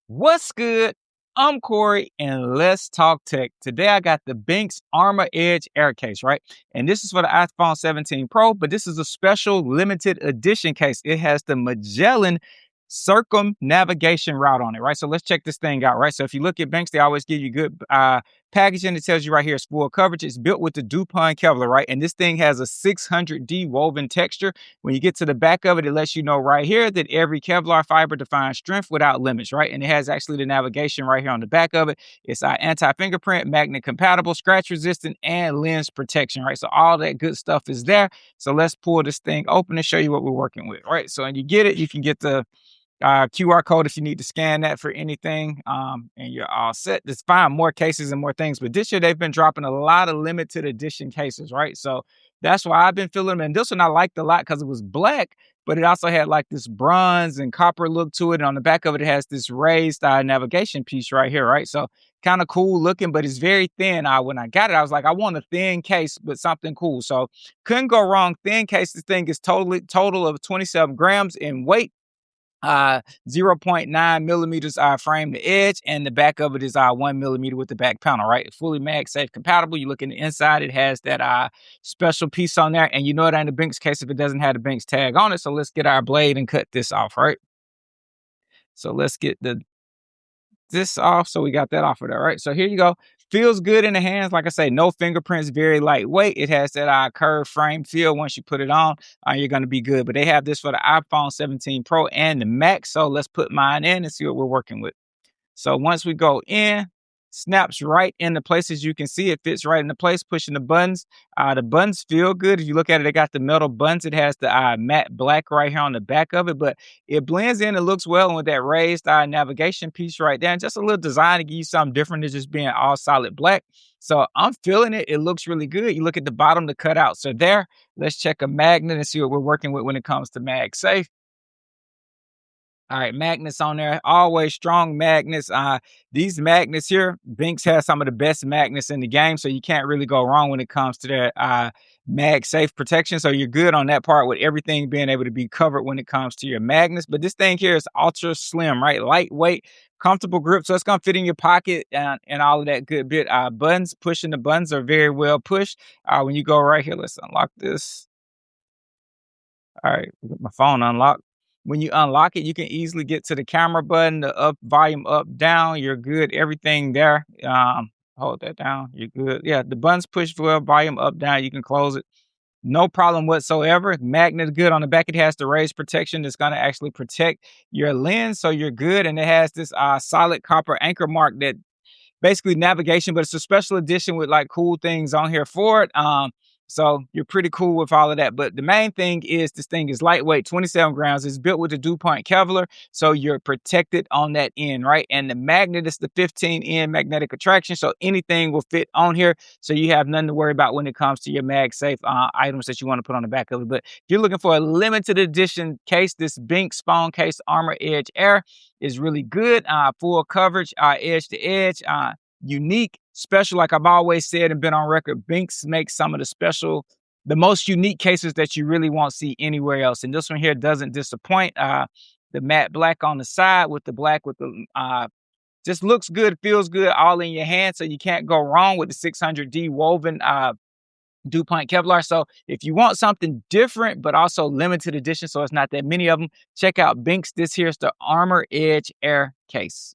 What's good? I'm Corey, and let's talk tech. Today, I got the Benks ArmorEdge Air Case, right? And this is for the iPhone 17 Pro, but this is a special limited edition case. It has the Magellan circumnavigation route on it, right? So let's check this thing out, right? So if you look at Benks, they always give you good packaging. It tells you right here it's full coverage. It's built with the DuPont Kevlar, right? And this thing has a 600D woven texture. When you get to the back of it, it lets you know right here that every Kevlar fiber defines strength without limits, right? And it has actually the navigation right here on the back of it. It's anti-fingerprint, magnet compatible, scratch resistant, and lens protection, right? So all that good stuff is there. So let's pull this thing open and show you what we're working with, right? So when you get it, you can get the QR code if you need to scan that for anything, and you're all set. Just find more cases and more things. But this year they've been dropping a lot of limited edition cases, right? So that's why I've been feeling them. And this one I liked a lot because it was black, but it also had like this bronze and copper look to it. And on the back of it, it has this raised navigation piece right here, right? So kind of cool looking, but it's very thin. When I got it, I was like, I want a thin case, but something cool. So couldn't go wrong. Thin case. This thing is total of 27 grams in weight. 0.9 millimeters frame to edge, and the back of it is 1 millimeter with the back panel, right? Fully MagSafe compatible. You look in the inside, it has that special piece on there, and you know it ain't a Benks case if it doesn't have the Benks tag on it. So let's get our blade and cut this off, right? So let's get this off. So we got that off of there, right? So here you go. Feels good in the hands. Like I say, no fingerprints, very lightweight. It has that curved frame feel. Once you put it on, you're going to be good. But they have this for the iPhone 17 Pro and the Max. So let's put mine in and see what we're working with. So once we go in, snaps right into place. As you can see, it fits right into place, pushing the buttons. The buttons feel good. If you look at it, they got the metal buttons. It has the matte black right here on the back of it, but it blends in. It looks well with that raised navigation piece right there. And just a little design to give you something different than just being all solid black. So I'm feeling it. It looks really good. You look at the bottom, the cutouts are there. Let's check a magnet and see what we're working with when it comes to MagSafe. All right, magnets on there, always strong magnets. These magnets here, Benks has some of the best magnets in the game, so you can't really go wrong when it comes to their MagSafe protection. So you're good on that part with everything being able to be covered when it comes to your magnets. But this thing here is ultra slim, right? Lightweight, comfortable grip, so it's gonna fit in your pocket and all of that good bit. Buttons, pushing the buttons are very well pushed. When you go right here, let's unlock this. All right, get my phone unlocked. When you unlock it, you can easily get to the camera button, the up, volume up, down. You're good. Everything there. Hold that down. You're good. Yeah, the buttons push well, volume up, down. You can close it. No problem whatsoever. Magnet is good. On the back, it has the raised protection that's going to actually protect your lens. So you're good. And it has this solid copper anchor mark that basically navigation, but it's a special edition with like cool things on here for it. So you're pretty cool with all of that. But the main thing is this thing is lightweight, 27 grams. It's built with the DuPont Kevlar, so you're protected on that end, right? And the magnet is the 15N magnetic attraction, so anything will fit on here. So you have nothing to worry about when it comes to your MagSafe items that you want to put on the back of it. But if you're looking for a limited edition case, this Benks Phone Case ArmorEdge Air is really good. Full coverage, edge to edge. Unique, special, like I've always said and been on record, Benks makes some of the most unique cases that you really won't see anywhere else. And this one here doesn't disappoint. The matte black on the side with the black with the just looks good, feels good, all in your hand. So you can't go wrong with the 600D woven DuPont Kevlar. So if you want something different, but also limited edition, so it's not that many of them, check out Benks. This here's the ArmorEdge Air Case.